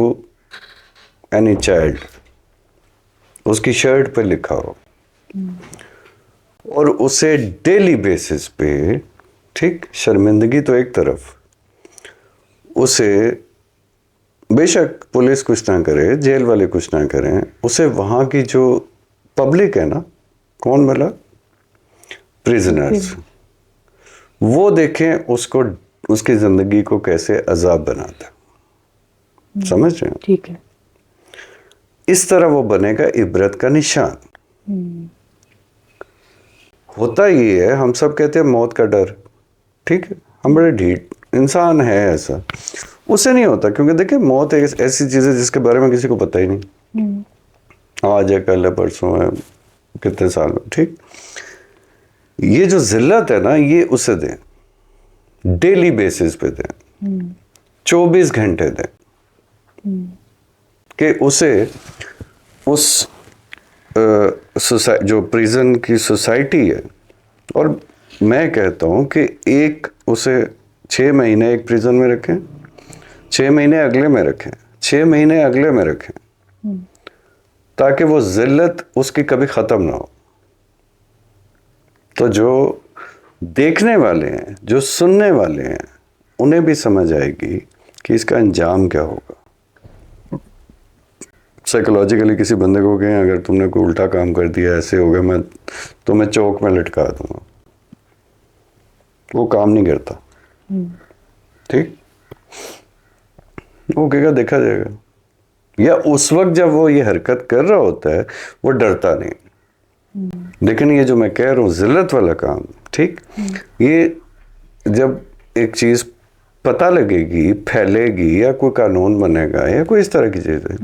Speaker 1: any child, उसकी शर्ट पे लिखा हो, और उसे डेली बेसिस पे ठीक, शर्मिंदगी तो एक तरफ, उसे बेशक पुलिस कुछ ना करे, जेल वाले कुछ ना करें, उसे वहाँ की जो पब्लिक है ना, कौन मिला, प्रिजनर्स, वो देखें उसको, उसकी ज़िंदगी को कैसे अजाब बनाता है। समझ रहे हैं?
Speaker 2: ठीक है।
Speaker 1: इस तरह वो बनेगा इबरत का निशान। होता ये है, हम सब कहते हैं मौत का डर, ठीक है, हम बड़े ढीठ इंसान है, ऐसा उसे नहीं होता, क्योंकि देखिए मौत एक ऐसी चीज़ है जिसके बारे में किसी को पता ही नहीं, आज है, कल है, परसों है, कितने साल में, ठीक। ये जो जिल्लत है ना, ये उसे दें, डेली बेसिस पे दें, 24 घंटे दें, कि उसे उस जो प्रिजन की सोसाइटी है, और मैं कहता हूँ कि एक उसे 6 महीने एक प्रिजन में रखें, 6 महीने अगले में रखें, 6 महीने अगले में रखें, ताकि वो जिल्लत उसकी कभी ख़त्म ना हो। तो जो देखने वाले हैं, जो सुनने वाले हैं, उन्हें भी समझ आएगी कि इसका अंजाम क्या होगा। साइकोलॉजिकली किसी बंदे को कहें अगर तुमने कोई उल्टा काम कर दिया, ऐसे हो गया, मैं तुम्हें चौक में लटका दूंगा, वो काम नहीं करता, ठीक, वो कहेगा देखा जाएगा, या उस वक्त जब वो ये हरकत कर रहा होता है वो डरता नहीं। लेकिन ये जो मैं कह रहा हूँ जिल्लत वाला काम, ठीक, ये जब एक चीज़ पता लगेगी, फैलेगी, या कोई कानून बनेगा, या कोई इस तरह की चीज़ है,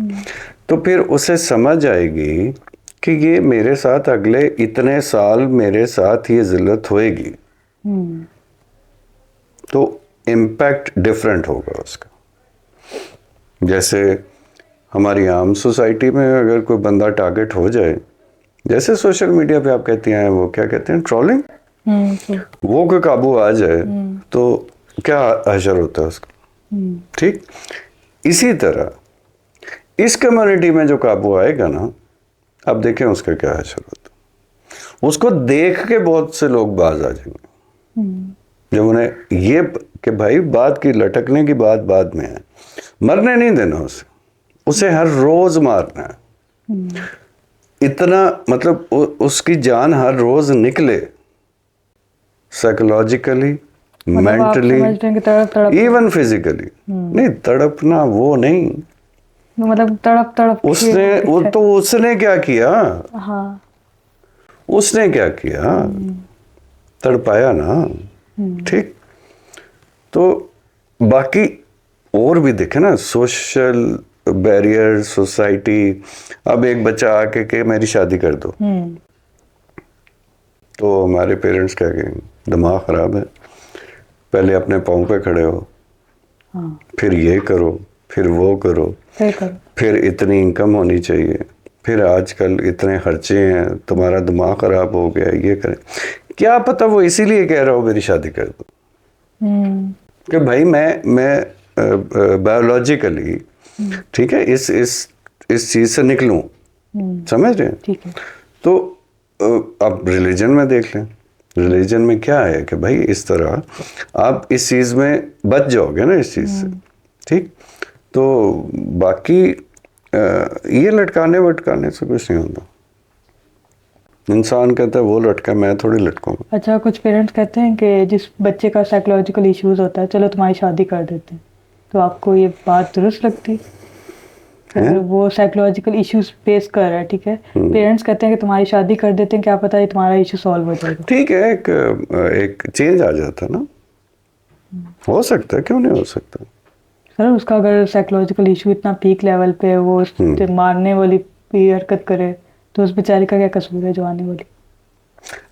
Speaker 1: तो फिर उसे समझ आएगी कि ये मेरे साथ अगले इतने साल मेरे साथ ये जिल्लत होएगी, तो इम्पैक्ट डिफरेंट होगा उसका। जैसे हमारी आम सोसाइटी में अगर कोई बंदा टारगेट हो जाए, जैसे सोशल मीडिया पे आप कहती हैं, वो क्या कहते हैं, ट्रोलिंग, वो कोई काबू आ जाए तो क्या असर होता है उसका, ठीक। इसी तरह इस कम्युनिटी में जो काबू आएगा ना, आप देखें उसका क्या असर होता है। उसको देख के बहुत से लोग बाज आ जाएंगे जब उन्हें ये कि भाई बात की लटकने की बात बाद में है, मरने नहीं देना उसे हर रोज मारना है, इतना मतलब उसकी जान हर रोज निकले, साइकोलॉजिकली, मेंटली, इवन फिजिकली। नहीं तड़पना वो नहीं,
Speaker 2: मतलब तड़प
Speaker 1: उसने क्या किया?
Speaker 2: हाँ,
Speaker 1: उसने क्या किया? तड़पाया ना, ठीक। तो बाकी और भी देखे ना, सोशल बैरियर, सोसाइटी। अब एक बच्चा आके के मेरी शादी कर दो, तो हमारे पेरेंट्स क्या कहेंगे? दिमाग खराब है, पहले अपने पाँव पे खड़े हो,
Speaker 2: हाँ,
Speaker 1: फिर ये करो, फिर वो करो, फिर इतनी इनकम होनी चाहिए, फिर आजकल इतने खर्चे हैं, तुम्हारा दिमाग खराब हो गया, ये करें। क्या पता वो इसीलिए कह रहा हो मेरी शादी कर दो कि भाई मैं बायोलॉजिकली, ठीक है, इस चीज से निकलूं, समझ रहे हैं?
Speaker 2: ठीक है।
Speaker 1: तो अब रिलीजन में देख लें, रिलीजन में क्या है कि भाई इस तरह आप इस चीज में बच जाओगे ना, इस चीज से, ठीक। तो बाकी ये लटकाने वटकाने से कुछ नहीं होता। इंसान कहता है वो लटका, मैं थोड़ी लटकूंगा।
Speaker 2: अच्छा, कुछ पेरेंट्स कहते हैं कि जिस बच्चे का साइकोलॉजिकल इश्यूज होता है, चलो तुम्हारी शादी कर देते हैं, तो आपको ये बात दुरुस्त लगती है? अगर वो साइकोलॉजिकल इश्यूज फेस कर रहा है, ठीक है, पेरेंट्स कहते हैं कि तुम्हारी शादी कर देते हैं, क्या पता है तुम्हारा इशू सॉल्व हो जाएगा।
Speaker 1: ठीक है, एक चेंज आ जाता ना, हो सकता है, क्यों नहीं हो सकता?
Speaker 2: सर उसका अगर साइकोलॉजिकल इशू इतना पीक लेवल पे, वो उससे मारने वाली भी हरकत करे, तो उस बेचारे का क्या कसूर है जो आने वाली?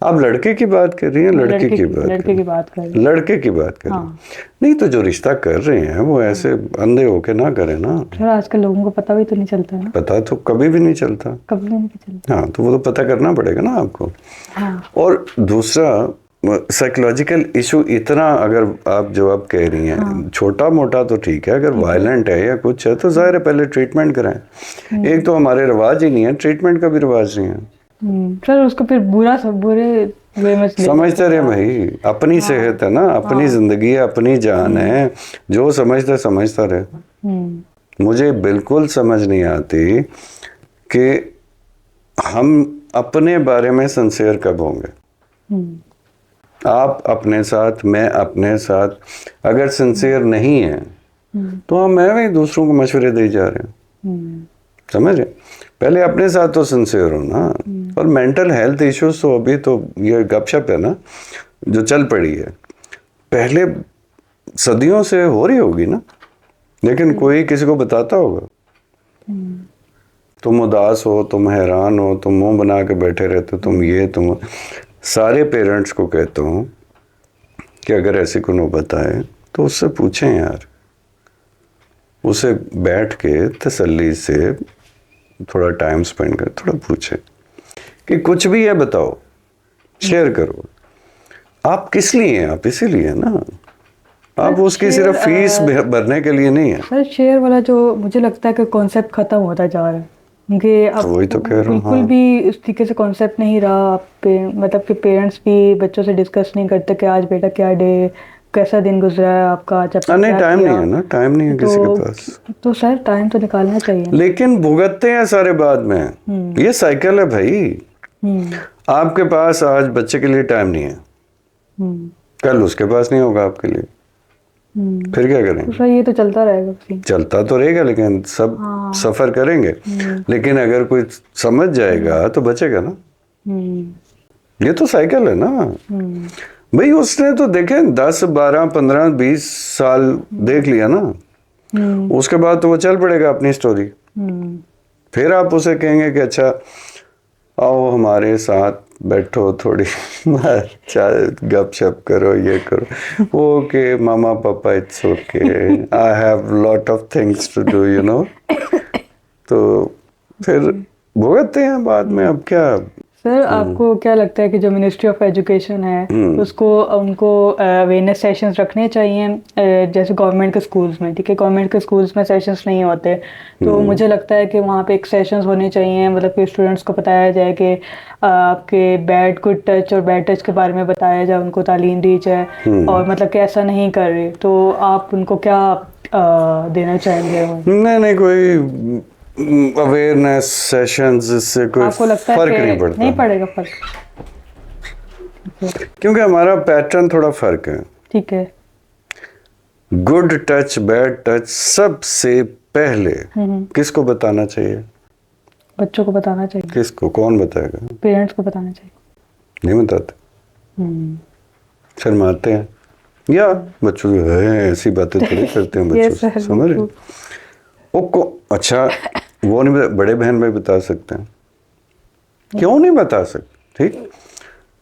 Speaker 1: आप लड़के की बात कर रही हैं? लड़के की बात कर रही हैं? लड़के की बात कर रही हैं? नहीं तो जो रिश्ता कर रहे हैं वो ऐसे अंधे होके ना करें ना।
Speaker 2: सर आजकल लोगों को पता भी तो नहीं चलता है ना।
Speaker 1: पता तो कभी भी नहीं चलता,
Speaker 2: कभी भी नहीं चलता।
Speaker 1: हाँ, तो वो तो पता करना पड़ेगा ना आपको।
Speaker 2: हाँ।
Speaker 1: और दूसरा साइकोलॉजिकल इशू इतना, अगर आप जो आप कह रही हैं, हाँ, छोटा मोटा तो ठीक है, अगर वायलेंट है या कुछ है तो जाहिर है पहले ट्रीटमेंट कराएं। एक तो हमारे रिवाज ही नहीं है, ट्रीटमेंट का भी रिवाज नहीं है।
Speaker 2: सर उसको फिर बुरे वे में
Speaker 1: समझते रहे भाई, अपनी सेहत है ना, अपनी जिंदगी है, अपनी जान है, जो समझता रहे। मुझे बिल्कुल समझ नहीं आती कि हम अपने बारे में सिंसियर कब होंगे। आप अपने साथ, मैं अपने साथ, अगर सिंसियर नहीं है तो हम मैं भी दूसरों को मशवरे दे जा रहे हैं, समझ रहे? पहले अपने साथ तो सिंसियर हो ना। और मेंटल हेल्थ इश्यूज तो अभी तो ये गपशप है ना जो चल पड़ी है, पहले सदियों से हो रही होगी ना, लेकिन कोई किसी को बताता होगा? तुम उदास हो, तुम हैरान हो, तुम मुंह बना के बैठे रहते हो, तुम ये तुम। सारे पेरेंट्स को कहता हूँ कि अगर ऐसी कोई नौबत आए तो उससे पूछें यार, उसे बैठ के तसल्ली से थोड़ा टाइम स्पेंड कर, थोड़ा पूछे कि कुछ भी है बताओ, शेयर करो। आप किस लिए हैं? आप इसीलिए ना, आप उसकी सिर्फ फीस भरने के लिए नहीं है।
Speaker 2: सर शेयर वाला जो मुझे लगता है कि कॉन्सेप्ट खत्म होता जा रहा है, क्योंकि अब
Speaker 1: वही तो कह रहा हूँ,
Speaker 2: बिल्कुल
Speaker 1: हाँ।
Speaker 2: भी इस तरीके से कॉन्सेप्ट नहीं रहा। मतलब कि पेरेंट्स भी बच्चों से डिस्कस नहीं करते कि आज बेटा क्या डे, कैसा दिन गुजरा है आपका,
Speaker 1: नहीं, टाइम नहीं है ना, टाइम नहीं है किसी के पास।
Speaker 2: तो सर टाइम तो निकालना चाहिए।
Speaker 1: लेकिन भुगतते हैं सारे बाद में। ये साइकिल है भाई। आपके पास आज बच्चे के लिए टाइम नहीं है, कल उसके पास नहीं होगा आपके लिए, फिर क्या करेंगे?
Speaker 2: तो ये तो चलता रहेगा।
Speaker 1: चलता तो रहेगा, लेकिन सब सफर करेंगे। लेकिन अगर कोई समझ जाएगा तो बचेगा ना। ये तो साइकिल है ना भाई। उसने तो देखे 10, 12, 15, 20 साल देख लिया ना, उसके बाद तो वो चल पड़ेगा अपनी स्टोरी। फिर आप उसे कहेंगे कि अच्छा आओ हमारे साथ बैठो, थोड़ी गपशप करो, ये करो। ओके मामा पापा, it's okay, I have lot of things to do, तो फिर भुगतते हैं बाद में। अब क्या
Speaker 2: सर आपको क्या लगता है कि जो मिनिस्ट्री ऑफ एजुकेशन है उसको उनको अवेयरनेस सेशंस रखने चाहिए जैसे गवर्नमेंट के स्कूल्स में? ठीक है, गवर्नमेंट के स्कूल्स में सेशंस नहीं होते, तो मुझे लगता है कि वहाँ पे एक सेशंस होने चाहिए, मतलब कि स्टूडेंट्स को बताया जाए कि आपके बैड गुड टच और बैड टच के बारे में बताया जाए, उनको तालीम दी जाए, और मतलब कि ऐसा नहीं कर रहे, तो आप उनको क्या देना चाहेंगे?
Speaker 1: नहीं, कोई अवेयरनेस सेशंस इससे कोई
Speaker 2: आपको लगता है
Speaker 1: फर्क
Speaker 2: कि
Speaker 1: नहीं पड़ता?
Speaker 2: नहीं पड़ेगा फर्क?
Speaker 1: क्योंकि हमारा पैटर्न थोड़ा फर्क है।
Speaker 2: ठीक है।
Speaker 1: गुड टच बैड टच सबसे पहले किसको बताना चाहिए?
Speaker 2: बच्चों को बताना चाहिए।
Speaker 1: किसको? कौन बताएगा?
Speaker 2: पेरेंट्स को बताना चाहिए।
Speaker 1: नहीं बताते, शर्माते हैं, या बच्चों की है ऐसी बातें थोड़ी करते हैं बच्चों से, समझ रहे? अच्छा वो नहीं, बड़े बहन भाई बता सकते हैं, क्यों नहीं बता सकते? ठीक,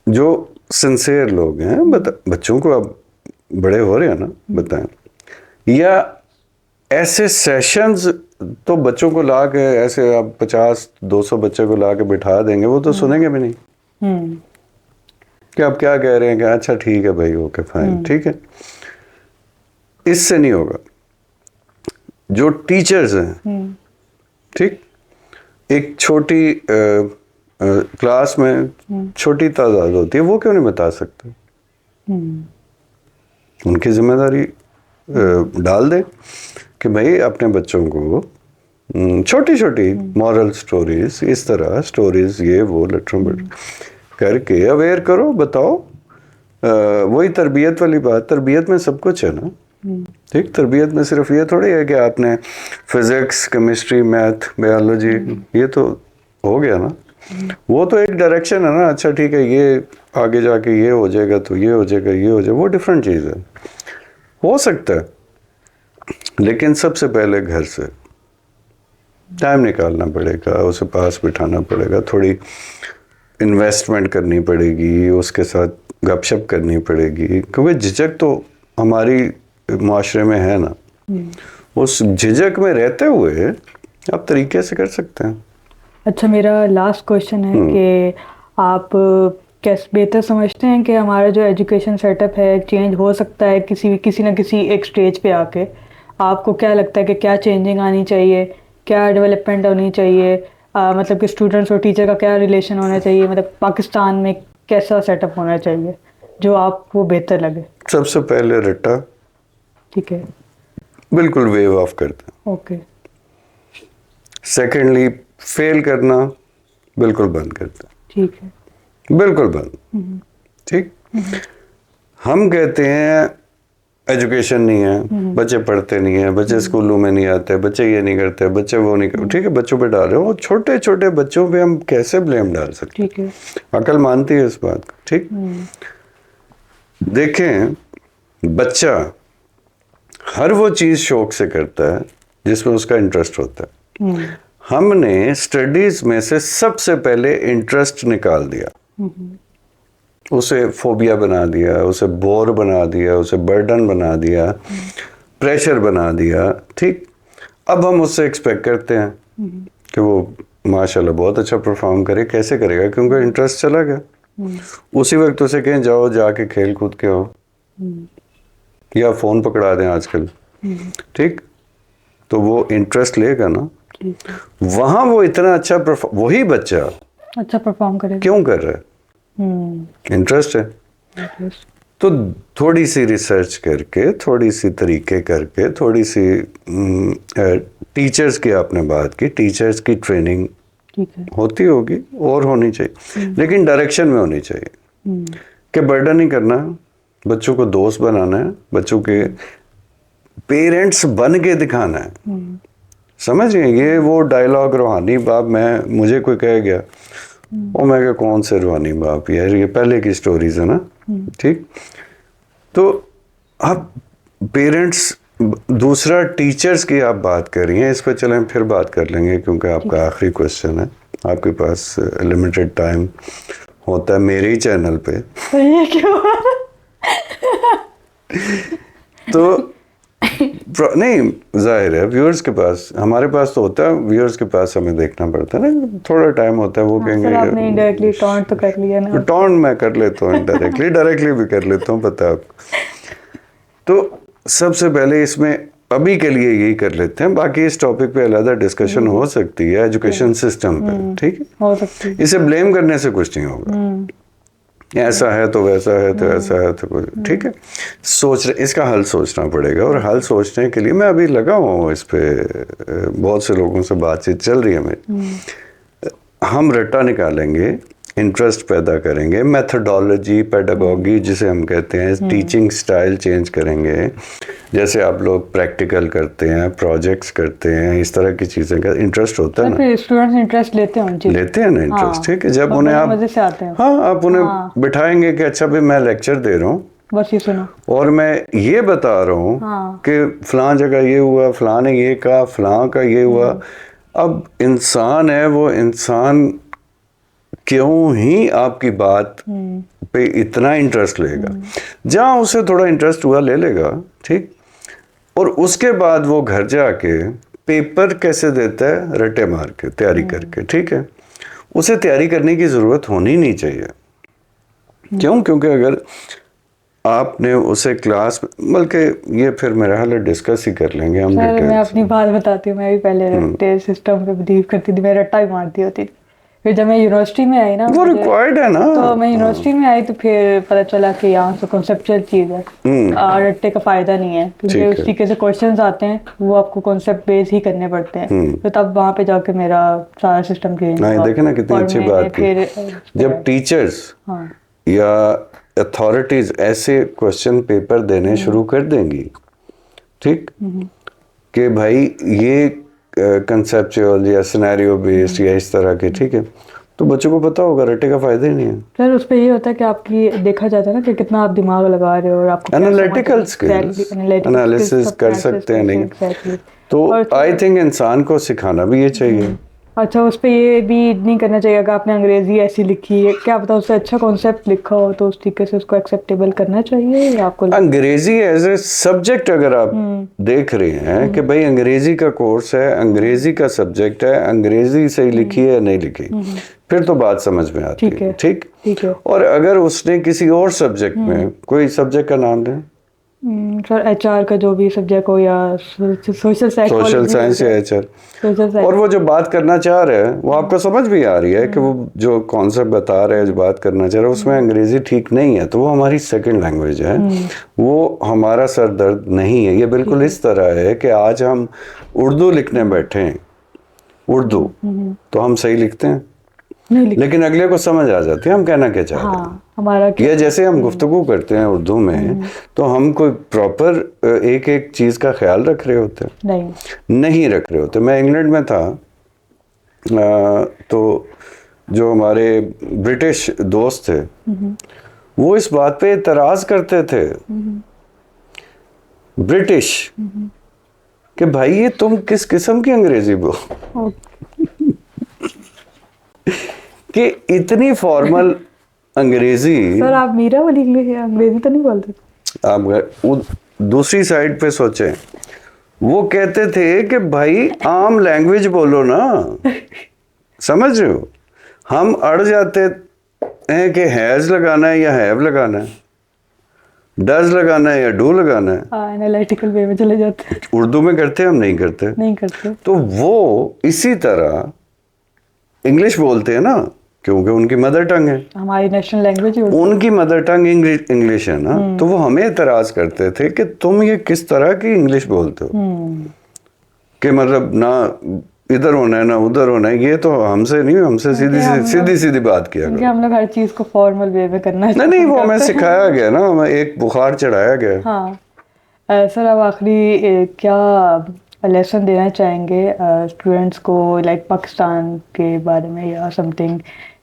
Speaker 1: जो सिंसियर लोग हैं बच्चों को, अब बड़े हो रहे हैं ना, बताएं। या ऐसे सेशंस तो बच्चों को ला के ऐसे आप 50-200 बच्चे को ला के बिठा देंगे, वो तो सुनेंगे भी नहीं कि आप क्या कह रहे हैं, कि अच्छा ठीक है भाई, ओके फाइन, ठीक है। इससे नहीं होगा। जो टीचर्स हैं, ठीक, एक छोटी क्लास में छोटी तादाद होती है, वो क्यों नहीं बता सकते? उनकी जिम्मेदारी डाल दे कि भाई अपने बच्चों को छोटी छोटी मॉरल स्टोरीज, इस तरह स्टोरीज, ये वो लिटरेचर करके अवेयर करो, बताओ। वही तरबियत वाली बात, तरबियत में सब कुछ है ना, ठीक। तरबियत में सिर्फ ये थोड़ी है कि आपने फिजिक्स, केमिस्ट्री, मैथ, बायोलॉजी, ये तो हो गया ना, वो तो एक डायरेक्शन है ना। अच्छा ठीक है, ये आगे जाके ये हो जाएगा, तो ये हो जाएगा, ये हो जाएगा, वो डिफरेंट चीज़ है, हो सकता है। लेकिन सबसे पहले घर से टाइम निकालना पड़ेगा, उसे पास बिठाना पड़ेगा, थोड़ी इन्वेस्टमेंट करनी पड़ेगी, उसके साथ गपशप करनी पड़ेगी, क्योंकि झिझक तो हमारी माशरे में है ना। उस झिझक में रहते हुए आप तरीके से कर सकते हैं। अच्छा,
Speaker 2: मेरा लास्ट क्वेश्चन है कि आप कैसे बेहतर समझते हैं कि हमारा जो एजुकेशन सेटअप है चेंज हो सकता है किसी ना किसी एक स्टेज पे आके? आपको क्या लगता है कि क्या चेंजिंग आनी चाहिए, क्या डेवलपमेंट होनी चाहिए, मतलब कि स्टूडेंट्स और टीचर का क्या रिलेशन होना चाहिए, मतलब पाकिस्तान में कैसा सेटअप होना चाहिए जो आपको बेहतर लगे?
Speaker 1: सबसे पहले रट्टा,
Speaker 2: ठीक है,
Speaker 1: बिल्कुल वेव ऑफ करता।
Speaker 2: ओके।
Speaker 1: सेकेंडली, फेल करना बिल्कुल बंद करता।
Speaker 2: ठीक है,
Speaker 1: बिल्कुल बंद। ठीक। हम कहते हैं एजुकेशन नहीं है, बच्चे पढ़ते नहीं है, बच्चे स्कूलों में नहीं आते, बच्चे ये नहीं करते, बच्चे वो नहीं करते, ठीक है, बच्चों पे डाल रहे हो। छोटे छोटे बच्चों पे हम कैसे ब्लेम डाल सकते?
Speaker 2: ठीक है,
Speaker 1: अकल मानती है इस बात को, ठीक। देखें, बच्चा हर वो चीज शौक से करता है जिसमें उसका इंटरेस्ट होता है। हमने स्टडीज में से सबसे पहले इंटरेस्ट निकाल दिया, उसे फोबिया बना दिया, उसे बोर बना दिया, उसे बर्डन बना दिया, प्रेशर बना दिया, ठीक। अब हम उससे एक्सपेक्ट करते हैं कि वो माशाल्लाह बहुत अच्छा परफॉर्म करे। कैसे करेगा? क्योंकि इंटरेस्ट चला गया। उसी वक्त उसे कहें जाओ जाके खेल कूद के आओ, या फोन पकड़ा दें आजकल, ठीक, तो वो इंटरेस्ट लेगा ना, वहां वो इतना अच्छा वही बच्चा
Speaker 2: अच्छा परफॉर्म करेगा।
Speaker 1: क्यों कर रहा है? इंटरेस्ट है। तो थोड़ी सी रिसर्च करके, थोड़ी सी तरीके करके, थोड़ी सी टीचर्स की आपने बात की, टीचर्स की ट्रेनिंग होती होगी और होनी चाहिए, लेकिन डायरेक्शन में होनी चाहिए कि बर्डन नहीं करना, बच्चों को दोस्त बनाना है, बच्चों के पेरेंट्स बन के दिखाना है। समझ गए? ये वो डायलॉग रूहानी बाप, मुझे कोई कह गया, और मैं क्या, कौन से रूहानी बाप यार, ये पहले की स्टोरीज है ना, ठीक। तो अब पेरेंट्स, दूसरा टीचर्स की आप बात कर रही हैं, इस पर चलें फिर बात कर लेंगे, क्योंकि आपका आखिरी क्वेश्चन है, आपके पास लिमिटेड टाइम होता है मेरे ही चैनल पे।
Speaker 2: ये क्यों?
Speaker 1: तो नहीं, जाहिर है व्यूअर्स के पास, हमारे पास तो होता है, व्यूअर्स के पास हमें देखना पड़ता है ना, थोड़ा टाइम होता है, वो कहेंगे
Speaker 2: सर आपने इनडायरेक्टली टॉन्ट तो कर लिया ना।
Speaker 1: टॉन्ट मैं कर लेता हूँ इनडायरेक्टली, डायरेक्टली भी कर लेता हूँ, पता है आपको। तो सबसे पहले इसमें अभी के लिए यही कर लेते हैं, बाकी इस टॉपिक पे अलग डिस्कशन हो सकती है एजुकेशन सिस्टम पे, ठीक है,
Speaker 2: हो सकती है।
Speaker 1: इसे ब्लेम करने से कुछ नहीं होगा, ऐसा है तो वैसा है तो ऐसा है तो ठीक है, इसका हल सोचना पड़ेगा, और हल सोचने के लिए मैं अभी लगा हुआ हूँ इस पे, बहुत से लोगों से बातचीत चल रही है मेरी। हम रट्टा निकालेंगे, इंटरेस्ट पैदा करेंगे, मेथडोलॉजी, पेडागोगी जिसे हम कहते हैं, टीचिंग स्टाइल चेंज करेंगे, जैसे आप लोग प्रैक्टिकल करते हैं, प्रोजेक्ट्स करते हैं, इस तरह की चीज़ें का इंटरेस्ट होता है ना,
Speaker 2: स्टूडेंट्स इंटरेस्ट लेते हैं
Speaker 1: लेते हैं ना इंटरेस्ट, ठीक है, जब उन्हें आप
Speaker 2: मजे से आते हैं,
Speaker 1: हाँ आप उन्हें बिठाएंगे कि अच्छा भाई मैं लेक्चर दे रहा हूँ,
Speaker 2: बस ये सुनो,
Speaker 1: और मैं ये बता रहा हूँ कि फलां जगह ये हुआ, फलां ने ये कहा, फलां का ये हुआ। अब इंसान है, वो इंसान क्यों ही आपकी बात पे इतना इंटरेस्ट लेगा, जहाँ उसे थोड़ा इंटरेस्ट हुआ ले लेगा, ठीक, और उसके बाद वो घर जाके पेपर कैसे देता है, रट्टे मार के, तैयारी करके, ठीक है, उसे तैयारी करने की ज़रूरत होनी नहीं चाहिए। क्यों? क्योंकि अगर आपने उसे क्लास, बल्कि ये फिर मेरा हाल डिस्कस ही कर लेंगे हम।
Speaker 2: सर मैं अपनी बात बताती हूँ, मैं भी पहले रट्टे सिस्टम पे बिलीव करती थी, मैं रट्टा ही मारती होती थी। फिर जब मैं यूनिवर्सिटी में आई ना,
Speaker 1: वो रिक्वायर्ड है ना,
Speaker 2: तो मैं यूनिवर्सिटी में आई तो फिर पता चला कि यहाँ से कॉन्सेप्चुअल चीज़ है, रट्टे का फायदा नहीं है, क्योंकि उस तरीके से क्वेश्चंस आते हैं, वो आपको कॉन्सेप्ट बेस ही करने पड़ते हैं। तो तब वहाँ पे जाके मेरा सारा सिस्टम चेंज हुआ।
Speaker 1: देखे ना कितनी अच्छी बात की, जब टीचर्स या अथॉरिटीज ऐसे क्वेश्चन पेपर देने शुरू कर देंगी, ठीक, कि भाई ये कंसेप्चुअल या सिनेरियो बेस्ड या इस तरह के, ठीक है, तो बच्चों को पता होगा रट्टे का फायदा ही नहीं है।
Speaker 2: सर उस पे ये होता है कि आपकी देखा जाता है ना कि कितना आप दिमाग लगा रहे हो, और आपको
Speaker 1: एनालिटिकल स्किल्स, एनालिसिस कर सकते हैं, नहीं तो आई थिंक इंसान को सिखाना भी ये चाहिए।
Speaker 2: अच्छा, उस पे ये भी नहीं करना चाहिए अगर आपने अंग्रेजी ऐसी लिखी है, क्या पता उससे अच्छा कॉन्सेप्ट लिखा हो, तो उस तरीके से उसको एक्सेप्टेबल करना चाहिए, या आपको
Speaker 1: अंग्रेजी एज ए सब्जेक्ट अगर आप देख रहे हैं कि भाई अंग्रेजी का कोर्स है, अंग्रेजी का सब्जेक्ट है, अंग्रेजी सही लिखी है या नहीं लिखी, फिर तो बात समझ में आती है, ठीक है। और अगर उसने किसी और सब्जेक्ट में, कोई सब्जेक्ट का नाम दें
Speaker 2: सर, एचआर का जो भी सब्जेक्ट हो, या सोशल
Speaker 1: साइंस या एचआर, और वो जो बात करना चाह रहे हैं वो आपको समझ भी आ रही है कि वो जो कॉन्सेप्ट बता रहे हैं, जो बात करना चाह रहे हैं, उसमें अंग्रेजी ठीक नहीं है, तो वो हमारी सेकंड लैंग्वेज है, वो हमारा सर दर्द नहीं है। ये बिल्कुल इस तरह है कि आज हम उर्दू लिखने बैठे हैं, उर्दू तो हम सही लिखते हैं, लेकिन अगले को समझ आ जाती है हम कहना क्या चाह रहे हैं, हमारा क्या, जैसे हम गुफ्तगू करते हैं उर्दू में, तो हम कोई प्रॉपर एक एक चीज का ख्याल रख रहे होते हैं, नहीं रख रहे होते। मैं इंग्लैंड में था, तो जो हमारे ब्रिटिश दोस्त थे वो इस बात पे एतराज करते थे, ब्रिटिश, कि भाई ये तुम किस किस्म की अंग्रेजी बोल कि इतनी फॉर्मल अंग्रेजी।
Speaker 2: सर आप मीरा वाली अंग्रेजी तो नहीं बोलते?
Speaker 1: आप दूसरी साइड पे सोचें, वो कहते थे कि भाई आम लैंग्वेज बोलो ना, समझ रहे हो, हम अड़ जाते हैं कि हैज लगाना है या हैव लगाना है, डज लगाना है या डू लगाना है,
Speaker 2: एनालिटिकल वे में चले जाते हैं।
Speaker 1: उर्दू में करते हैं, हम नहीं करते। तो वो इसी तरह इंग्लिश बोलते हैं ना, क्योंकि उनकी मदर टंग है, हमारी नेशनल लैंग्वेज, उनकी मदर टंग इंग्लिश है ना, तो वो हमें एतराज करते थे कि तुम ये किस तरह की इंग्लिश बोलते हो, कि मतलब ना इधर होना है ना उधर होना है, ये तो हमसे नहीं, हमसे सीधी बात किया करो,
Speaker 2: हम लोग हर चीज को फॉर्मल वे में करना है।
Speaker 1: नहीं वो हमें सिखाया गया ना, हमें एक बुखार चढ़ाया गया।
Speaker 2: हाँ सर, अब आखिरी क्या लेसन देना चाहेंगे स्टूडेंट्स को, लाइक पाकिस्तान के बारे में या समथिंग,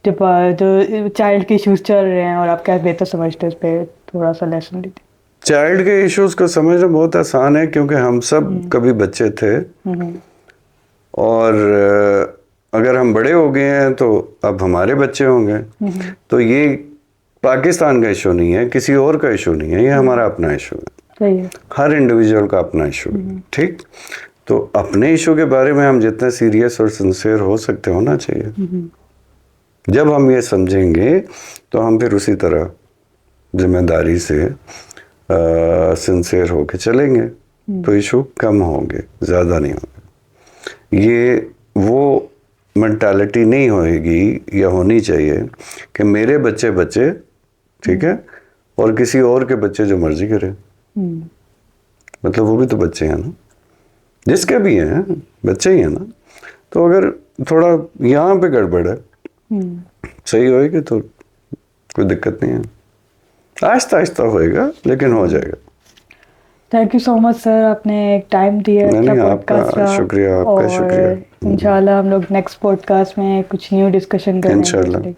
Speaker 2: जो चाइल्ड के इश्यूज चल रहे हैं और आप क्या बेहतर समझते हैं, इस पे थोड़ा सा लेसन दीजिए।
Speaker 1: चाइल्ड के इश्यूज को समझना बहुत आसान है, क्योंकि हम सब कभी बच्चे थे, और अगर हम बड़े हो गए हैं तो अब हमारे बच्चे होंगे, तो ये पाकिस्तान का इशू नहीं है, किसी और का इशू नहीं है, ये हमारा अपना इशू है।
Speaker 2: सही है।
Speaker 1: हर इंडिविजुअल का अपना इशू है, ठीक। तो अपने इशू के बारे में हम जितना सीरियस और सिंसियर हो सकते होना चाहिए। जब हम ये समझेंगे तो हम फिर उसी तरह जिम्मेदारी से सिंसियर होके चलेंगे, तो इशू कम होंगे, ज़्यादा नहीं होंगे। ये वो मेंटालिटी नहीं होएगी या होनी चाहिए कि मेरे बच्चे बच्चे, ठीक है, और किसी और के बच्चे जो मर्जी करे। मतलब वो भी तो बच्चे हैं ना, जिसके भी हैं बच्चे ही हैं ना। तो अगर थोड़ा यहाँ पे गड़बड़ है, सही होएगी तो कोई दिक्कत नहीं है, आहिस्ता आहिस्ता होएगा लेकिन हो जाएगा।
Speaker 2: Thank you so much sir, आपने एक टाइम दिया, अच्छा पॉडकास्ट रहा।
Speaker 1: शुक्रिया, आपका शुक्रिया।
Speaker 2: इंशाल्लाह हम लोग नेक्स्ट पॉडकास्ट में कुछ न्यू डिस्कशन करेंगे।
Speaker 1: इंशाल्लाह।